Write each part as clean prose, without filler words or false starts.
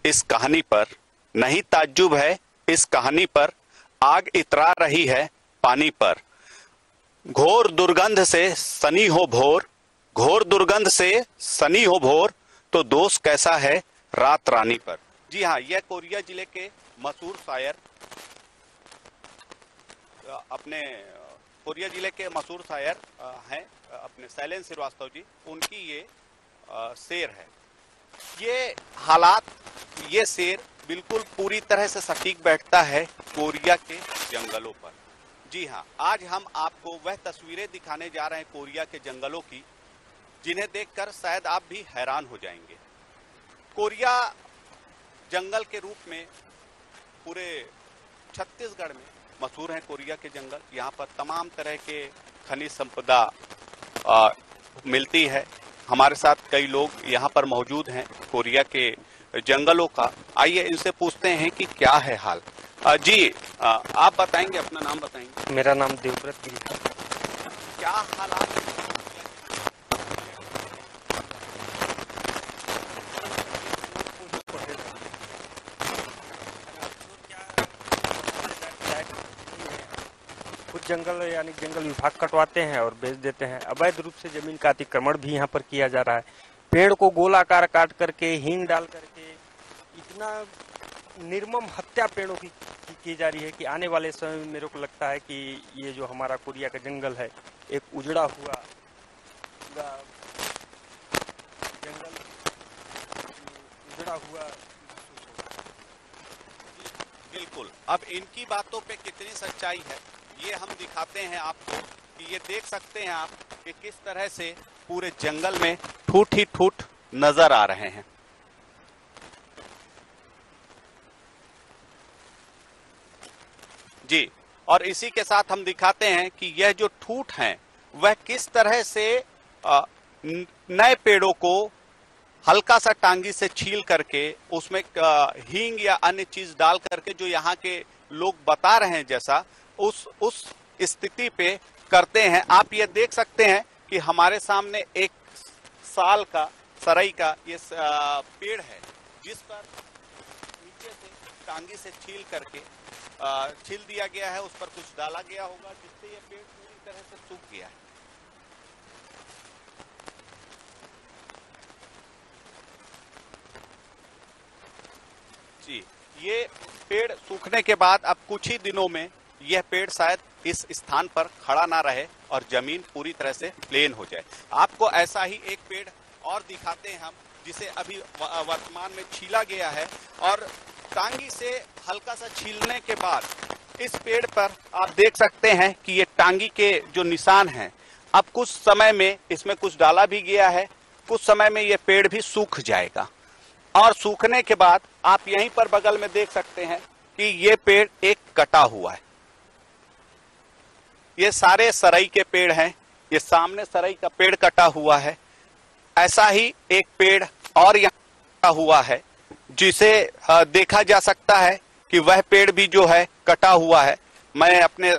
इस कहानी पर, नहीं ताज्जुब है इस कहानी पर, आग इतरा रही है पानी पर। घोर दुर्गंध से सनी हो भोर, घोर दुर्गंध से सनी हो भोर, तो दोष कैसा है रात रानी पर। जी हाँ, यह कोरिया जिले के मशहूर शायर, अपने कोरिया जिले के मशहूर शायर हैं अपने शैलेंद्र श्रीवास्तव जी, उनकी ये शेर है। ये हालात, ये शेर बिल्कुल पूरी तरह से सटीक बैठता है कोरिया के जंगलों पर। जी हाँ, आज हम आपको वह तस्वीरें दिखाने जा रहे हैं कोरिया के जंगलों की, जिन्हें देखकर शायद आप भी हैरान हो जाएंगे। कोरिया जंगल के रूप में पूरे छत्तीसगढ़ में मशहूर हैं कोरिया के जंगल। यहाँ पर तमाम तरह के खनिज संपदा मिलती है। हमारे साथ कई लोग यहाँ पर मौजूद हैं कोरिया के जंगलों का। आइए इनसे पूछते हैं कि क्या है हाल। जी आप बताएंगे, अपना नाम बताएंगे? मेरा नाम देवव्रत गिरी है। क्या हालात है? कुछ जंगल यानी जंगल विभाग कटवाते हैं और बेच देते हैं। अवैध रूप से जमीन का अतिक्रमण भी यहाँ पर किया जा रहा है। पेड़ को गोलाकार काट करके, हींग डाल करके इतना निर्मम हत्या पेड़ों की जा रही है कि आने वाले समय में मेरे को लगता है कि ये जो हमारा कोरिया का जंगल है, एक उजड़ा हुआ जंगल, उजड़ा हुआ। बिल्कुल। अब इनकी बातों पे कितनी सच्चाई है ये हम दिखाते हैं आपको, कि ये देख सकते हैं आप कि किस तरह से पूरे जंगल में ठूठ ही ठूठ नजर आ रहे हैं। जी, और इसी के साथ हम दिखाते हैं कि यह जो ठूठ हैं वह किस तरह से नए पेड़ों को हल्का सा टांगी से छील करके उसमें हींग या अन्य चीज डाल करके, जो यहाँ के लोग बता रहे हैं जैसा, उस स्थिति पे करते हैं। आप ये देख सकते हैं कि हमारे सामने एक साल का सरई का ये पेड़ है, जिस पर नीचे से टांगी से छील करके छील दिया गया है, उस पर कुछ डाला गया होगा, जिससे ये पेड़ पूरी तरह से सूख गया है। जी, ये पेड़ सूखने के बाद अब कुछ ही दिनों में यह पेड़ शायद इस स्थान पर खड़ा ना रहे और जमीन पूरी तरह से प्लेन हो जाए। आपको ऐसा ही एक पेड़ और दिखाते हैं हम, जिसे अभी वर्तमान में छीला गया है, और टांगी से हल्का सा छीलने के बाद इस पेड़ पर आप देख सकते हैं कि ये टांगी के जो निशान हैं, अब कुछ समय में इसमें कुछ डाला भी गया है, कुछ समय में ये पेड़ भी सूख जाएगा। और सूखने के बाद आप यहीं पर बगल में देख सकते हैं कि ये पेड़ एक कटा हुआ है। ये सारे सरई के पेड़ हैं। ये सामने सरई का पेड़ कटा हुआ है। ऐसा ही एक पेड़ और यहाँ कटा हुआ है, जिसे देखा जा सकता है कि वह पेड़ भी जो है कटा हुआ है। मैं अपने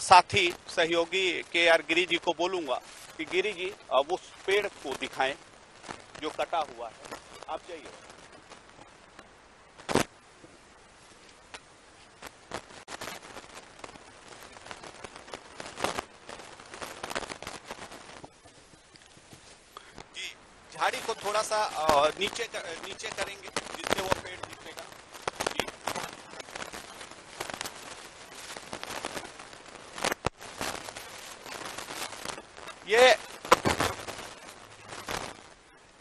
साथी सहयोगी के.आर. गिरी जी को बोलूंगा कि गिरी जी उस पेड़ को दिखाएं जो कटा हुआ है। आप जाइए। झाड़ी को थोड़ा सा नीचे करेंगे, जिससे वो पेड़ दिखेगा।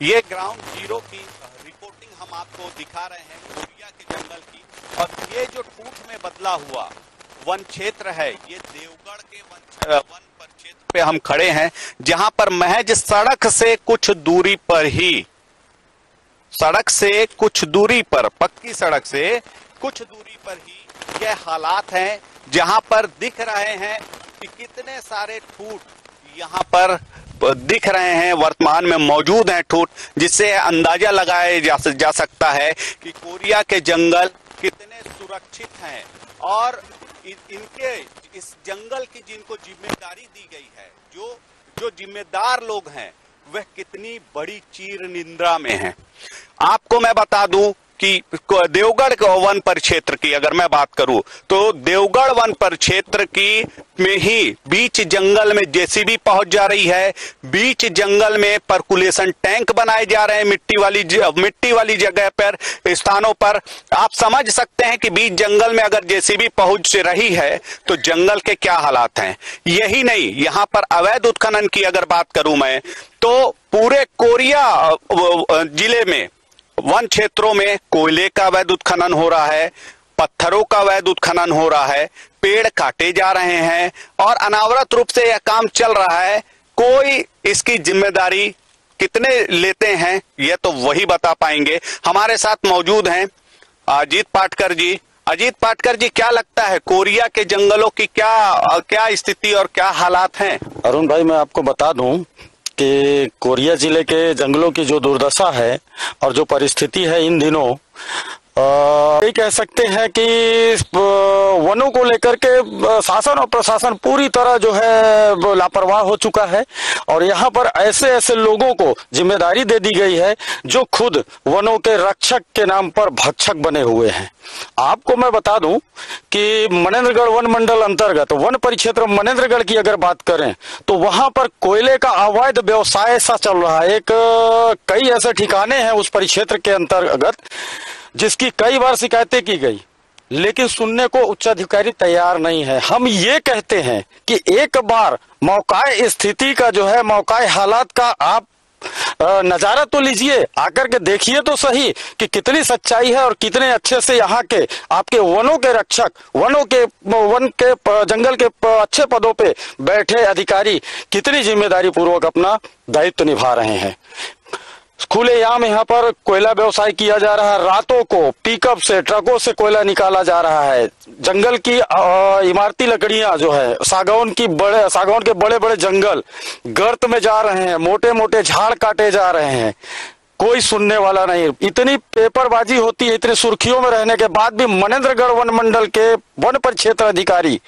ये ग्राउंड जीरो की रिपोर्टिंग हम आपको दिखा रहे हैं कोरिया के जंगल की। और ये जो ठूठ में बदला हुआ वन क्षेत्र है, ये देवगढ़ के वन परिक्षेत्र पे हम खड़े हैं, जहां पर महज सड़क से कुछ दूरी पर ही, सड़क से कुछ दूरी पर, पक्की सड़क से कुछ दूरी पर ही यह हालात हैं, जहां पर दिख रहे हैं कि कितने सारे ठूठ यहाँ पर दिख रहे हैं, वर्तमान में मौजूद हैं ठूठ, जिससे अंदाजा लगाया जा सकता है कि कोरिया के जंगल कितने सुरक्षित हैं। और इनके इस जंगल की जिनको जिम्मेदारी दी गई है, जो जिम्मेदार लोग हैं, वह कितनी बड़ी चीर निंद्रा में हैं। आपको मैं बता दूं कि देवगढ़ वन परिक्षेत्र की अगर मैं बात करूं तो देवगढ़ वन परिक्षेत्र की में ही बीच जंगल में जेसीबी पहुंच जा रही है। बीच जंगल में पर्कुलेशन टैंक बनाए जा रहे हैं मिट्टी वाली जगह पर, स्थानों पर। आप समझ सकते हैं कि बीच जंगल में अगर जेसीबी पहुंच रही है तो जंगल के क्या हालात हैं। यही नहीं, यहां पर अवैध उत्खनन की अगर बात करूं मैं तो पूरे कोरिया जिले में वन क्षेत्रों में कोयले का अवैध उत्खनन हो रहा है, पत्थरों का अवैध उत्खनन हो रहा है, पेड़ काटे जा रहे हैं और अनावरत रूप से यह काम चल रहा है। कोई इसकी जिम्मेदारी कितने लेते हैं यह तो वही बता पाएंगे। हमारे साथ मौजूद हैं अजीत पाटकर जी। अजीत पाटकर जी, क्या लगता है कोरिया के जंगलों की क्या स्थिति और क्या हालात हैं? अरुण भाई, मैं आपको बता दूं कि कोरिया जिले के जंगलों की जो दुर्दशा है और जो परिस्थिति है इन दिनों, ये कह सकते हैं कि वनों को लेकर के शासन और प्रशासन पूरी तरह जो है लापरवाह हो चुका है और यहाँ पर ऐसे ऐसे लोगों को जिम्मेदारी दे दी गई है जो खुद वनों के रक्षक के नाम पर भक्षक बने हुए हैं। आपको मैं बता दूं कि मनेंद्रगढ़ वन मंडल अंतर्गत वन परिक्षेत्र मनेंद्रगढ़ की अगर बात करें तो वहां पर कोयले का अवैध व्यवसाय सा चल रहा है। कई ऐसे ठिकाने हैं उस परिक्षेत्र के अंतर्गत जिसकी कई बार शिकायतें की गई, लेकिन सुनने को उच्चाधिकारी तैयार नहीं है। हम ये कहते हैं कि एक बार मौकाए स्थिति का जो है, मौकाए हालात का आप नजारा तो लीजिए, आकर के देखिए तो सही कि कितनी सच्चाई है और कितने अच्छे से यहाँ के आपके वनों के रक्षक, वन के जंगल के अच्छे पदों पे बैठे अधिकारी कितनी जिम्मेदारी पूर्वक अपना दायित्व निभा रहे हैं। खुलेआम यहाँ पर कोयला व्यवसाय किया जा रहा है। रातों को पिकअप से, ट्रकों से कोयला निकाला जा रहा है। जंगल की इमारती लकड़ियां जो है, सागौन के बड़े बड़े जंगल गर्त में जा रहे हैं, मोटे मोटे झाड़ काटे जा रहे हैं, कोई सुनने वाला नहीं। इतनी पेपरबाजी होती है, इतनी सुर्खियों में रहने के बाद भी मनेंद्रगढ़ वन मंडल के वन परिक्षेत्र अधिकारी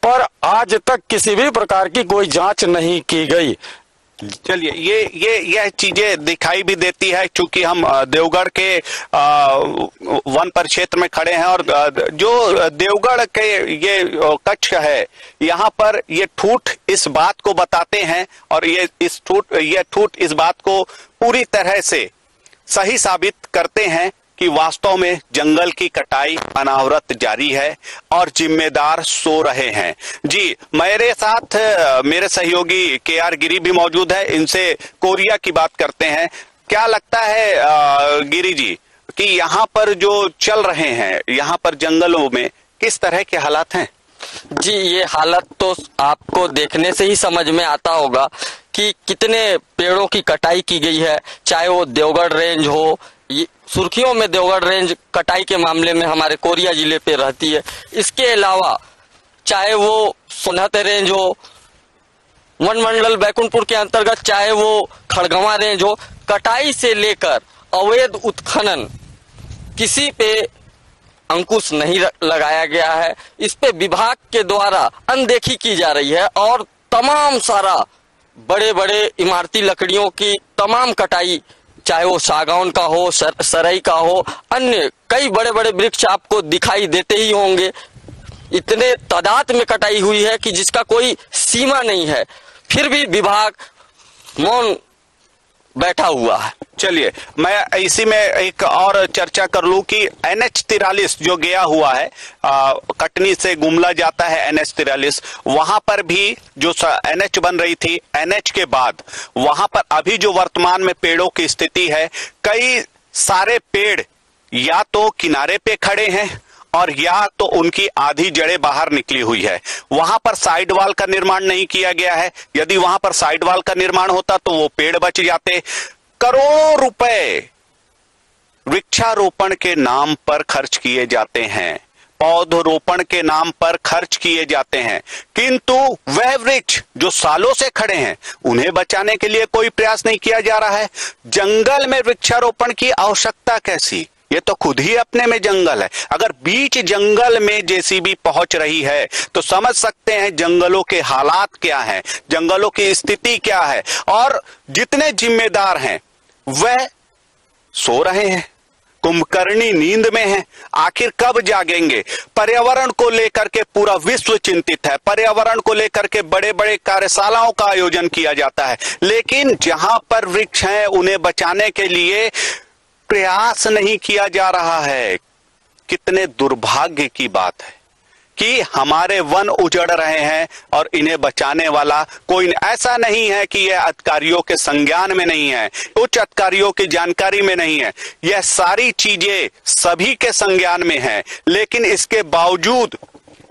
पर आज तक किसी भी प्रकार की कोई जांच नहीं की गई। चलिए, ये चीजें दिखाई भी देती है क्योंकि हम देवगढ़ के वन परिक्षेत्र में खड़े हैं और जो देवगढ़ के ये कच्छ है, यहाँ पर ये ठूठ इस बात को बताते हैं और ये ठूठ इस बात को पूरी तरह से सही साबित करते हैं कि वास्तव में जंगल की कटाई अनावरत जारी है और जिम्मेदार सो रहे हैं। जी, मेरे साथ मेरे सहयोगी केआर गिरी भी मौजूद है, इनसे कोरिया की बात करते हैं। क्या लगता है गिरी जी कि यहाँ पर जो चल रहे हैं, यहाँ पर जंगलों में किस तरह के हालात हैं? जी, ये हालत तो आपको देखने से ही समझ में आता होगा कि कितने पेड़ों की कटाई की गई है, चाहे वो देवगढ़ रेंज हो। सुर्खियों में देवगढ़ रेंज कटाई के मामले में हमारे कोरिया जिले पे रहती है। इसके अलावा चाहे वो सोनहत रेंज हो, वन मंडल बैकुंठपुर के अंतर्गत चाहे वो खड़गवां रेंज हो, कटाई से लेकर अवैध उत्खनन किसी पे अंकुश नहीं लगाया गया है। इस पे विभाग के द्वारा अनदेखी की जा रही है और तमाम सारा बड़े बड़े इमारती लकड़ियों की तमाम कटाई, चाहे वो सागौन का हो, सरई का हो, अन्य कई बड़े बड़े वृक्ष आपको दिखाई देते ही होंगे। इतने तादाद में कटाई हुई है कि जिसका कोई सीमा नहीं है, फिर भी विभाग मौन बैठा हुआ है। चलिए, मैं इसी में एक और चर्चा कर लूं कि NH43 जो गया हुआ है, कटनी से गुमला जाता है NH43, वहां पर भी जो NH बन रही थी, NH के बाद वहां पर अभी जो वर्तमान में पेड़ों की स्थिति है, कई सारे पेड़ या तो किनारे पे खड़े हैं और या तो उनकी आधी जड़ें बाहर निकली हुई है। वहां पर साइड वॉल का निर्माण नहीं किया गया है। यदि वहां पर साइड वॉल का निर्माण होता तो वो पेड़ बच जाते। करोड़ों रुपए वृक्षारोपण के नाम पर खर्च किए जाते हैं, पौधरोपण के नाम पर खर्च किए जाते हैं, किंतु वह वृक्ष जो सालों से खड़े हैं उन्हें बचाने के लिए कोई प्रयास नहीं किया जा रहा है। जंगल में वृक्षारोपण की आवश्यकता कैसी? ये तो खुद ही अपने में जंगल है। अगर बीच जंगल में जेसीबी पहुंच रही है तो समझ सकते हैं जंगलों के हालात क्या हैं, जंगलों की स्थिति क्या है। और जितने जिम्मेदार हैं वह सो रहे हैं, कुंभकर्णी नींद में हैं। आखिर कब जागेंगे? पर्यावरण को लेकर के पूरा विश्व चिंतित है, पर्यावरण को लेकर के बड़े बड़े कार्यशालाओं का आयोजन किया जाता है, लेकिन जहां पर वृक्ष हैं उन्हें बचाने के लिए प्रयास नहीं किया जा रहा है। कितने दुर्भाग्य की बात है कि हमारे वन उजड़ रहे हैं और इन्हें बचाने वाला कोई ऐसा नहीं है कि यह अधिकारियों के संज्ञान में नहीं है, उच्च अधिकारियों की जानकारी में नहीं है। यह सारी चीजें सभी के संज्ञान में है, लेकिन इसके बावजूद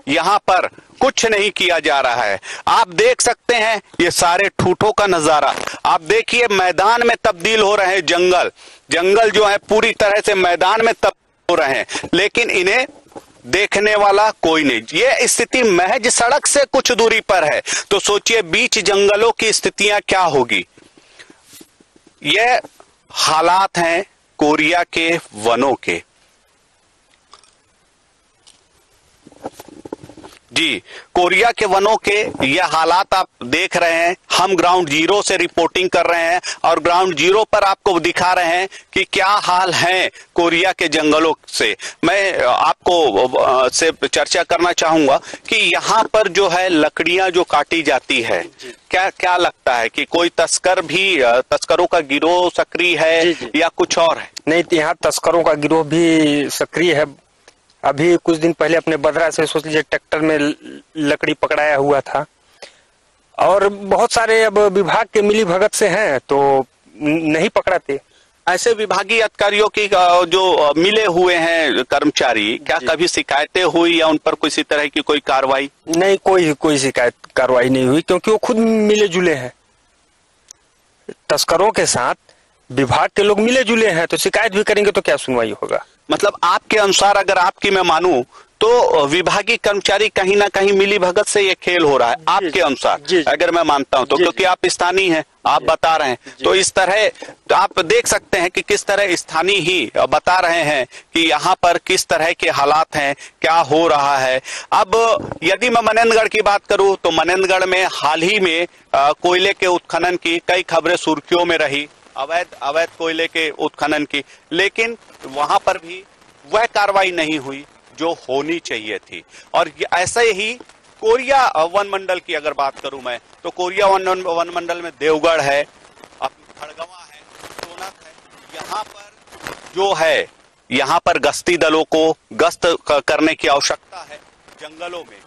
यहां पर कुछ नहीं किया जा रहा है। आप देख सकते हैं ये सारे ठूठों का नजारा। आप देखिए मैदान में तब्दील हो रहे हैं, जंगल जो है पूरी तरह से मैदान में तब्दील हो रहे हैं, लेकिन इन्हें देखने वाला कोई नहीं। ये स्थिति महज सड़क से कुछ दूरी पर है, तो सोचिए बीच जंगलों की स्थितियां क्या होगी। ये हालात हैं कोरिया के वनों के। जी, कोरिया के वनों के यह हालात आप देख रहे हैं। हम ग्राउंड जीरो से रिपोर्टिंग कर रहे हैं और ग्राउंड जीरो पर आपको दिखा रहे हैं कि क्या हाल है कोरिया के जंगलों से। मैं आपको से चर्चा करना चाहूंगा कि यहाँ पर जो है लकड़ियां जो काटी जाती है, क्या लगता है कि कोई तस्करों का गिरोह सक्रिय है या कुछ और है? नहीं, यहाँ तस्करों का गिरोह भी सक्रिय है। अभी कुछ दिन पहले अपने बदरा से सोच लीजिए ट्रैक्टर में लकड़ी पकड़ाया हुआ था, और बहुत सारे अब विभाग के मिली भगत से हैं तो नहीं पकड़ाते। ऐसे विभागीय अधिकारियों की जो मिले हुए हैं कर्मचारी, क्या कभी शिकायतें हुई या उन पर किसी तरह की कोई कार्रवाई? नहीं, कोई शिकायत कार्रवाई नहीं हुई, क्योंकि वो खुद मिले जुले हैं तस्करों के साथ। विभाग के लोग मिले जुले हैं, तो शिकायत भी करेंगे तो क्या सुनवाई होगा? मतलब आपके अनुसार, अगर आपकी मैं मानूं तो विभागीय कर्मचारी कहीं ना कहीं मिली भगत से ये खेल हो रहा है आपके अनुसार। अगर मैं मानता हूं तो, क्योंकि आप स्थानीय हैं, आप बता रहे हैं, तो इस तरह तो आप देख सकते हैं कि किस तरह स्थानीय ही बता रहे हैं कि यहाँ पर किस तरह के हालात हैं, क्या हो रहा है। अब यदि मैं मनेंद्रगढ़ की बात करूं तो मनेंद्रगढ़ में हाल ही में कोयले के उत्खनन की कई खबरें सुर्खियों में रही, अवैध कोयले के उत्खनन की, लेकिन वहां पर भी वह कार्रवाई नहीं हुई जो होनी चाहिए थी। और ऐसे ही कोरिया वन मंडल की अगर बात करूं मैं तो कोरिया वन मंडल में देवगढ़ है, खड़गवा है, सोनक है। यहाँ पर जो है, यहाँ पर गश्ती दलों को गश्त करने की आवश्यकता है जंगलों में।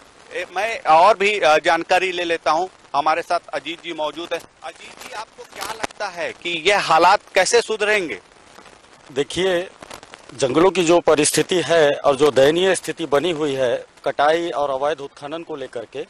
मैं और भी जानकारी ले लेता हूं। हमारे साथ अजीत जी मौजूद है। अजीत जी, आपको क्या लगता है कि यह हालात कैसे सुधरेंगे? देखिए, जंगलों की जो परिस्थिति है और जो दयनीय स्थिति बनी हुई है कटाई और अवैध उत्खनन को लेकर के,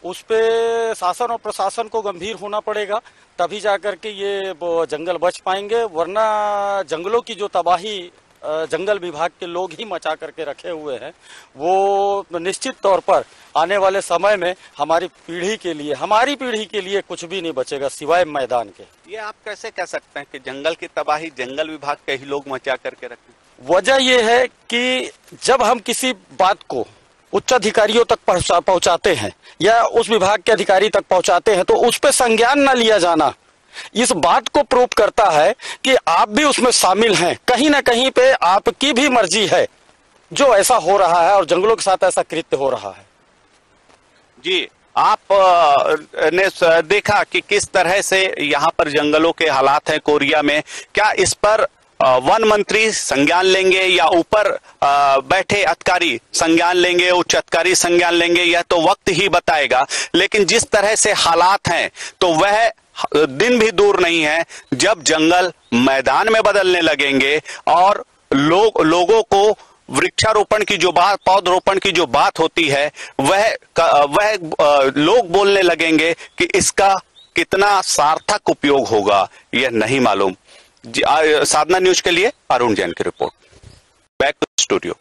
उस पे शासन और प्रशासन को गंभीर होना पड़ेगा, तभी जाकर के ये जंगल बच पाएंगे। वरना जंगलों की जो तबाही जंगल विभाग के लोग ही मचा करके रखे हुए हैं, वो निश्चित तौर पर आने वाले समय में हमारी पीढ़ी के लिए कुछ भी नहीं बचेगा सिवाय मैदान के। ये आप कैसे कह सकते हैं कि जंगल की तबाही जंगल विभाग के ही लोग मचा करके रखें? वजह यह है कि जब हम किसी बात को उच्च अधिकारियों तक पहुंचाते हैं या उस विभाग के अधिकारी तक पहुंचाते हैं, तो उस पर संज्ञान न लिया जाना इस बात को प्रूव करता है कि आप भी उसमें शामिल हैं। कहीं ना कहीं पे आपकी भी मर्जी है जो ऐसा हो रहा है और जंगलों के साथ ऐसा कृत्य हो रहा है। जी, आप ने देखा कि किस तरह से यहाँ पर जंगलों के हालात हैं कोरिया में। क्या इस पर वन मंत्री संज्ञान लेंगे या ऊपर बैठे अधिकारी संज्ञान लेंगे, उच्च अधिकारी संज्ञान लेंगे, यह तो वक्त ही बताएगा। लेकिन जिस तरह से हालात हैं तो वह दिन भी दूर नहीं है जब जंगल मैदान में बदलने लगेंगे और लोगों को वृक्षारोपण की जो बात, पौधरोपण की जो बात होती है, वह लोग बोलने लगेंगे कि इसका कितना सार्थक उपयोग होगा यह नहीं मालूम। साधना न्यूज के लिए अरुण जैन की रिपोर्ट। Back to studio.